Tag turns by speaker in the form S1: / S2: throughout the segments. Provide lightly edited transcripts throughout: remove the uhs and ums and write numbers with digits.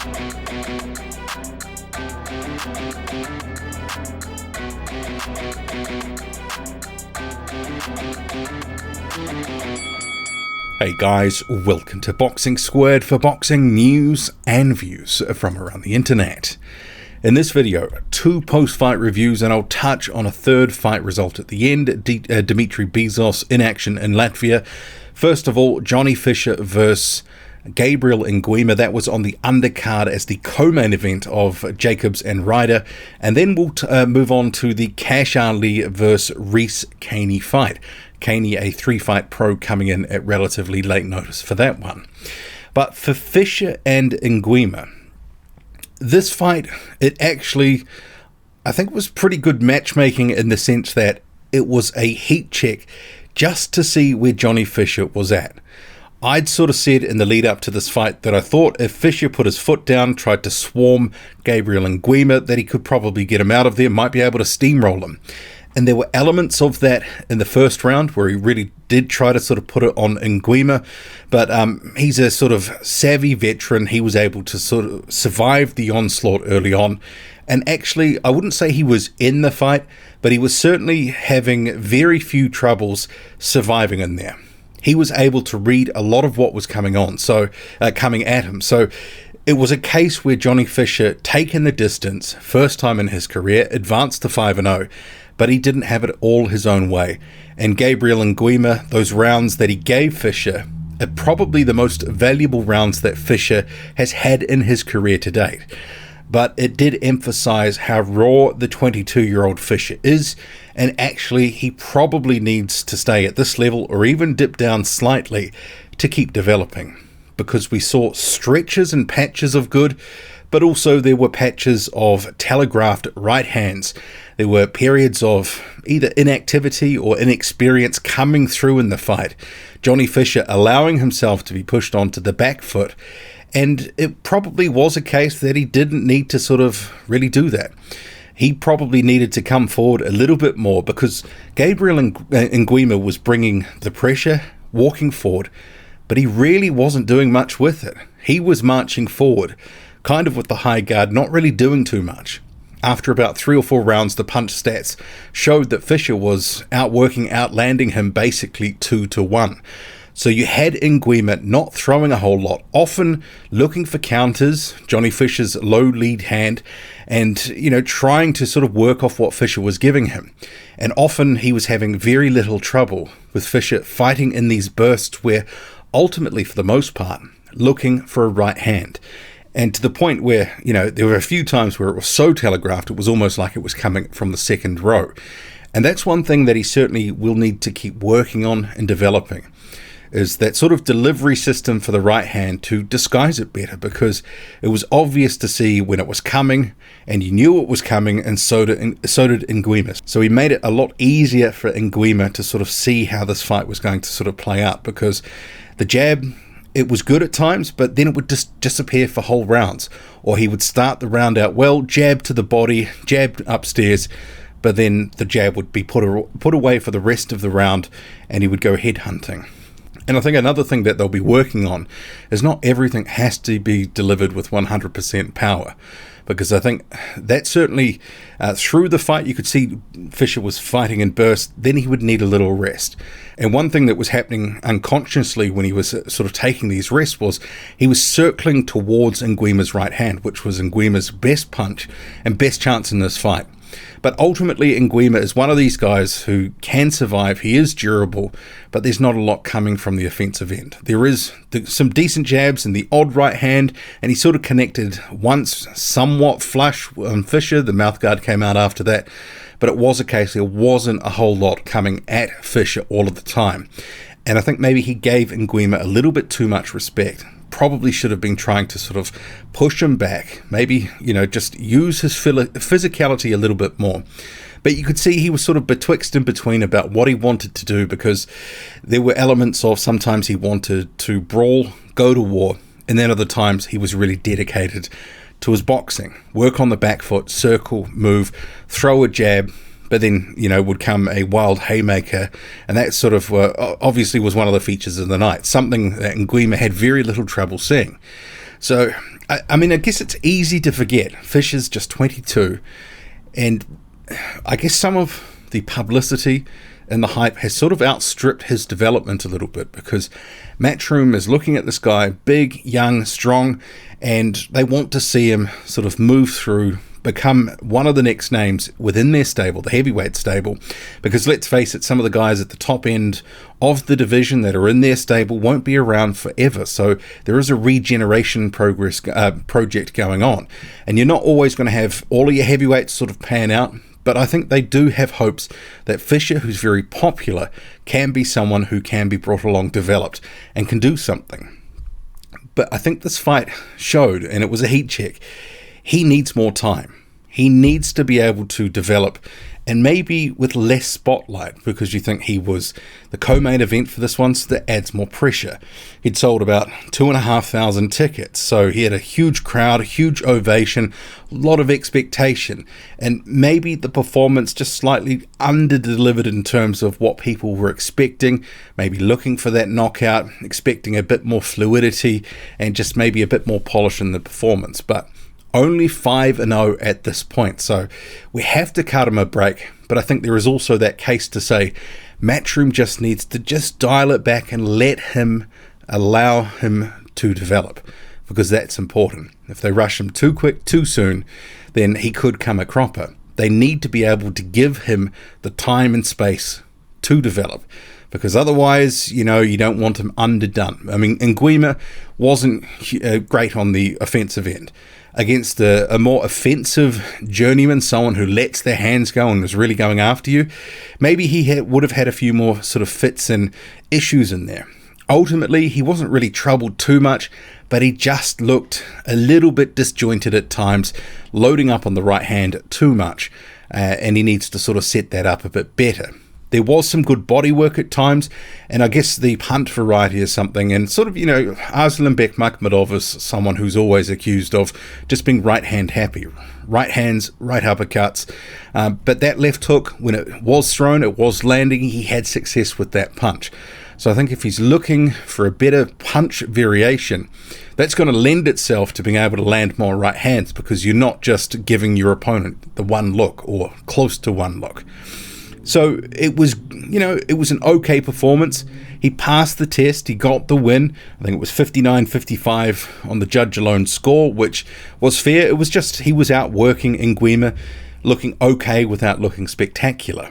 S1: Hey guys, welcome to Boxing Squared for boxing news and views from around the internet. In this video, 2 post-fight reviews, and I'll touch on a third fight result at the end, Dimitri Bezos in action in Latvia. First of all, Johnny Fisher versus Gabriel Enguema. That was on the undercard as the co-main event of Jacobs and Ryder. And then we'll move on to the Kash Ali versus Rhys Kaney fight. Kaney, a 3-fight pro, coming in at relatively late notice for that one. But for Fisher and Inguima, this fight, it actually, I think, was pretty good matchmaking in the sense that it was a heat check just to see where Johnny Fisher was at. I'd sort of said in the lead up to this fight that I thought if Fisher put his foot down, tried to swarm Gabriel Enguema, that he could probably get him out of there, might be able to steamroll him. And there were elements of that in the first round where he really did try to sort of put it on Inguima, but he's a sort of savvy veteran. He was able to sort of survive the onslaught early on. And actually, I wouldn't say he was in the fight, but he was certainly having very few troubles surviving in there. He was able to read a lot of what was coming at him. So it was a case where Johnny Fisher, taken the distance, first time in his career, advanced to 5-0, but he didn't have it all his own way. And Gabriel Enguema, those rounds that he gave Fisher, are probably the most valuable rounds that Fisher has had in his career to date. But it did emphasize how raw the 22-year-old Fisher is, and actually he probably needs to stay at this level or even dip down slightly to keep developing. Because we saw stretches and patches of good, but also there were patches of telegraphed right hands. There were periods of either inactivity or inexperience coming through in the fight. Johnny Fisher allowing himself to be pushed onto the back foot, and it probably was a case that he didn't need to sort of really do that. He probably needed to come forward a little bit more because Gabriel Enguema was bringing the pressure, walking forward, but he really wasn't doing much with it. He was marching forward, kind of with the high guard, not really doing too much. After about 3 or 4 rounds, the punch stats showed that Fisher was outlanding him basically 2-1. So you had Inguima not throwing a whole lot, often looking for counters, Johnny Fisher's low lead hand, and, trying to sort of work off what Fisher was giving him. And often he was having very little trouble with Fisher fighting in these bursts where ultimately, for the most part, looking for a right hand. And to the point where, there were a few times where it was so telegraphed, it was almost like it was coming from the second row. And that's one thing that he certainly will need to keep working on and developing, is that sort of delivery system for the right hand to disguise it better, because it was obvious to see when it was coming, and you knew it was coming, and so did Inguima. So he made it a lot easier for Inguima to sort of see how this fight was going to sort of play out, because the jab, it was good at times, but then it would just disappear for whole rounds. Or he would start the round out well, jab to the body, jab upstairs, but then the jab would be put away for the rest of the round, and he would go head hunting. And I think another thing that they'll be working on is not everything has to be delivered with 100% power. Because I think that certainly through the fight you could see Fisher was fighting in bursts, then he would need a little rest. And one thing that was happening unconsciously when he was sort of taking these rests was he was circling towards Nguima's right hand, which was Nguima's best punch and best chance in this fight. But ultimately, Inguima is one of these guys who can survive. He is durable, but there's not a lot coming from the offensive end. There is some decent jabs and the odd right hand, and he sort of connected once somewhat flush on Fisher. The mouthguard came out after that, but it was a case there wasn't a whole lot coming at Fisher all of the time. And I think maybe he gave Inguima a little bit too much respect. Probably should have been trying to sort of push him back, maybe, just use his physicality a little bit more. But you could see he was sort of betwixt and between about what he wanted to do, because there were elements of sometimes he wanted to brawl, go to war, and then other times he was really dedicated to his boxing. Work on the back foot, circle, move, throw a jab, but then, would come a wild haymaker, and that sort of obviously was one of the features of the night, something that Inguima had very little trouble seeing. So I mean, I guess it's easy to forget. Fisher's just 22, and I guess some of the publicity and the hype has sort of outstripped his development a little bit, because Matchroom is looking at this guy, big, young, strong, and they want to see him sort of move through, become one of the next names within their stable, the heavyweight stable, because let's face it, some of the guys at the top end of the division that are in their stable won't be around forever. So there is a regeneration project going on, and you're not always going to have all of your heavyweights sort of pan out. But I think they do have hopes that Fisher, who's very popular, can be someone who can be brought along, developed, and can do something. But I think this fight showed, and it was a heat check, he needs more time. He needs to be able to develop, and maybe with less spotlight, because you think he was the co-main event for this one, so that adds more pressure. He'd sold about 2,500 tickets, so he had a huge crowd, a huge ovation, a lot of expectation, and maybe the performance just slightly under-delivered in terms of what people were expecting, maybe looking for that knockout, expecting a bit more fluidity, and just maybe a bit more polish in the performance. But only 5-0 at this point, so we have to cut him a break. But I think there is also that case to say Matchroom just needs to just dial it back and allow him to develop, because that's important. If they rush him too quick, too soon, then he could come a cropper. They need to be able to give him the time and space to develop, because otherwise, you don't want him underdone. I mean, Inguima wasn't great on the offensive end. Against a more offensive journeyman, someone who lets their hands go and is really going after you, maybe he would have had a few more sort of fits and issues in there. Ultimately, he wasn't really troubled too much, but he just looked a little bit disjointed at times, loading up on the right hand too much, and he needs to sort of set that up a bit better. There was some good body work at times, and I guess the punt variety is something, and sort of, Arslan Bekmambetov is someone who's always accused of just being right hand happy. Right hands, right uppercuts, but that left hook, when it was thrown, it was landing, he had success with that punch. So I think if he's looking for a better punch variation, that's going to lend itself to being able to land more right hands, because you're not just giving your opponent the one look or close to one look. So it was an okay performance. He passed the test. He got the win. I think it was 59-55 on the judge alone score, which was fair. It was just he was outworking Inguima, looking okay without looking spectacular.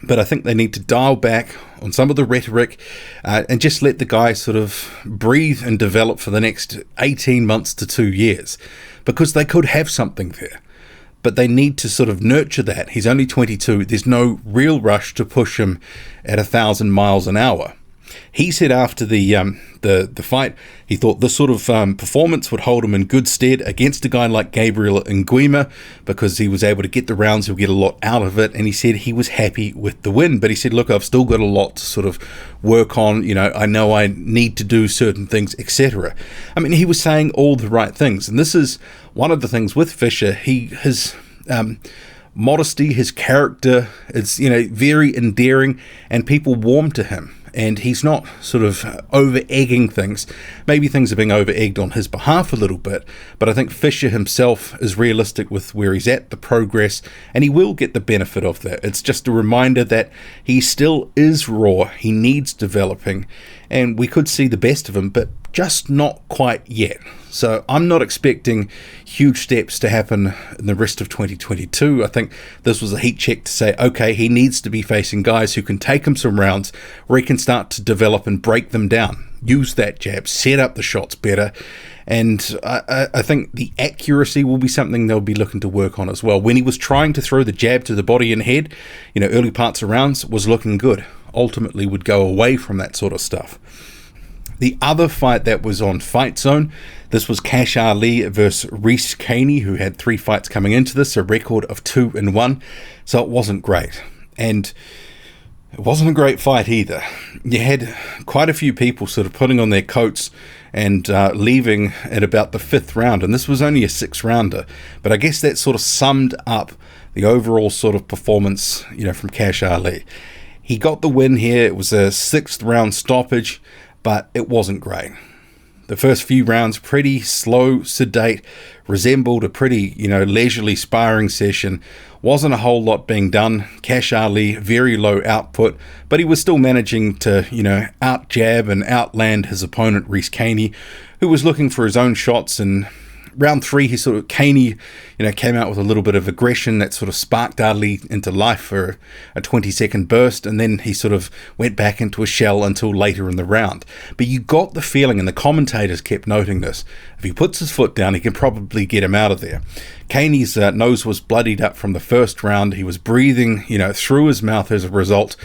S1: But I think they need to dial back on some of the rhetoric and just let the guy sort of breathe and develop for the next 18 months to 2 years, because they could have something there. But they need to sort of nurture that. He's only 22. There's no real rush to push him at 1,000 miles an hour. He said after the fight, he thought this sort of performance would hold him in good stead against a guy like Gabriel Enguema, because he was able to get the rounds, he'll get a lot out of it, and he said he was happy with the win. But he said, look, I've still got a lot to sort of work on, I know I need to do certain things, etc. I mean, he was saying all the right things, and this is one of the things with Fisher. His modesty, his character is, very endearing, and people warm to him. And he's not sort of over-egging things. Maybe things are being over-egged on his behalf a little bit, but I think Fisher himself is realistic with where he's at, the progress, and he will get the benefit of that. It's just a reminder that he still is raw. He needs developing, and we could see the best of him, but just not quite yet. So I'm not expecting huge steps to happen in the rest of 2022. I think this was a heat check to say, okay, he needs to be facing guys who can take him some rounds where he can start to develop and break them down. Use that jab, set up the shots better. And I think the accuracy will be something they'll be looking to work on as well. When he was trying to throw the jab to the body and head, early parts of rounds was looking good. Ultimately would go away from that sort of stuff. The other fight that was on Fight Zone, this was Kash Ali versus Rhys Kaney, who had 3 fights coming into this, a record of 2-1. So it wasn't great. And it wasn't a great fight either. You had quite a few people sort of putting on their coats and leaving at about the 5th round. And this was only a 6-rounder. But I guess that sort of summed up the overall sort of performance, from Kash Ali. He got the win here. It was a 6th round stoppage, but it wasn't great. The first few rounds, pretty slow, sedate, resembled a pretty, leisurely sparring session. Wasn't a whole lot being done. Kash Ali, very low output, but he was still managing to, out-jab and outland his opponent, Rhys Kaney, who was looking for his own shots. And round 3, Kaney, came out with a little bit of aggression that sort of sparked Ali into life for a 20-second burst, and then he sort of went back into a shell until later in the round. But you got the feeling, and the commentators kept noting this, if he puts his foot down, he can probably get him out of there. Kaney's nose was bloodied up from the first round. He was breathing, through his mouth as a result.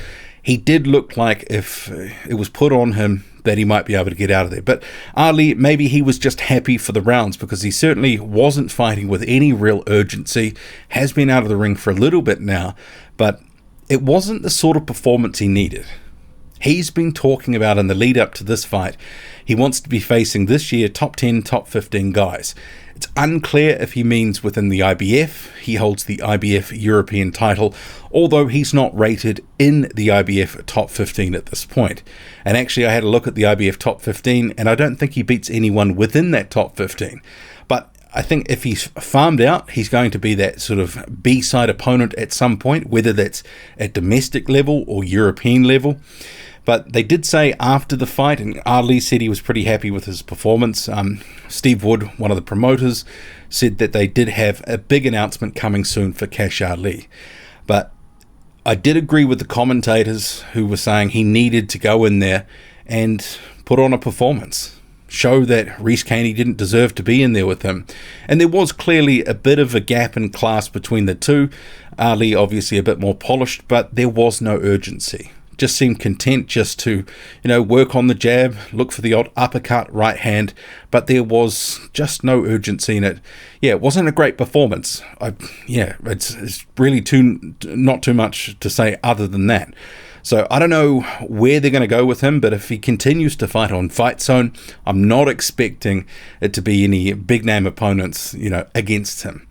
S1: He did look like if it was put on him that he might be able to get out of there. But Ali, maybe he was just happy for the rounds, because he certainly wasn't fighting with any real urgency, has been out of the ring for a little bit now, but it wasn't the sort of performance he needed. He's been talking about in the lead up to this fight, he wants to be facing this year top 10, top 15 guys. It's unclear if he means within the IBF. He holds the IBF European title, although he's not rated in the IBF top 15 at this point. And actually, I had a look at the IBF top 15, and I don't think he beats anyone within that top 15. But I think if he's farmed out, he's going to be that sort of B-side opponent at some point, whether that's at domestic level or European level. But they did say after the fight, and Ali said he was pretty happy with his performance. Steve Wood, one of the promoters, said that they did have a big announcement coming soon for Kash Ali. But I did agree with the commentators who were saying he needed to go in there and put on a performance, show that Rhys Kaney didn't deserve to be in there with him. And there was clearly a bit of a gap in class between the two. Ali obviously a bit more polished, but there was no urgency. Just seemed content just to, work on the jab, look for the odd uppercut, right hand, but there was just no urgency in it. Yeah, it wasn't a great performance. It's really not too much to say other than that. So I don't know where they're going to go with him, but if he continues to fight on Fight Zone, I'm not expecting it to be any big name opponents, against him.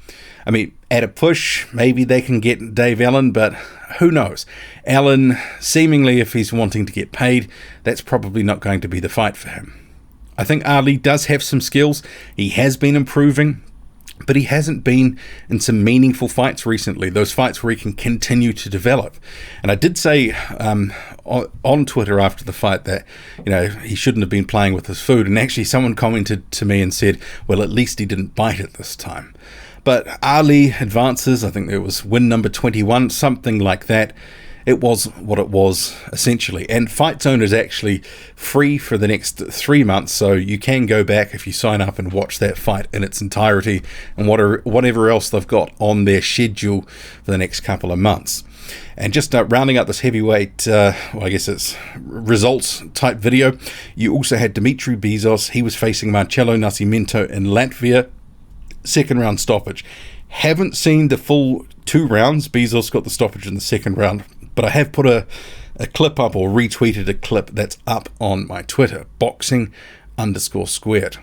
S1: I mean, at a push, maybe they can get Dave Allen, but who knows? Allen, seemingly, if he's wanting to get paid, that's probably not going to be the fight for him. I think Ali does have some skills. He has been improving, but he hasn't been in some meaningful fights recently, those fights where he can continue to develop. And I did say on Twitter after the fight that, he shouldn't have been playing with his food. And actually someone commented to me and said, well, at least he didn't bite it this time. But Ali advances, I think it was win number 21, something like that. It was what it was, essentially. And Fight Zone is actually free for the next 3 months, so you can go back if you sign up and watch that fight in its entirety and whatever else they've got on their schedule for the next couple of months. And just rounding up this heavyweight, I guess it's results type video, you also had Dimitri Bezos. He was facing Marcelo Nascimento in Latvia. Second round stoppage. Haven't seen the full 2 rounds. Bezos got the stoppage in the second round, but I have put a clip up, or retweeted a clip that's up on my Twitter, boxing_squared.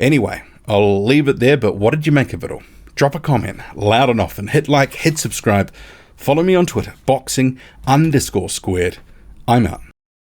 S1: Anyway, I'll leave it there, but what did you make of it all? Drop a comment loud and often, hit like, hit subscribe, follow me on Twitter, boxing_squared. I'm out.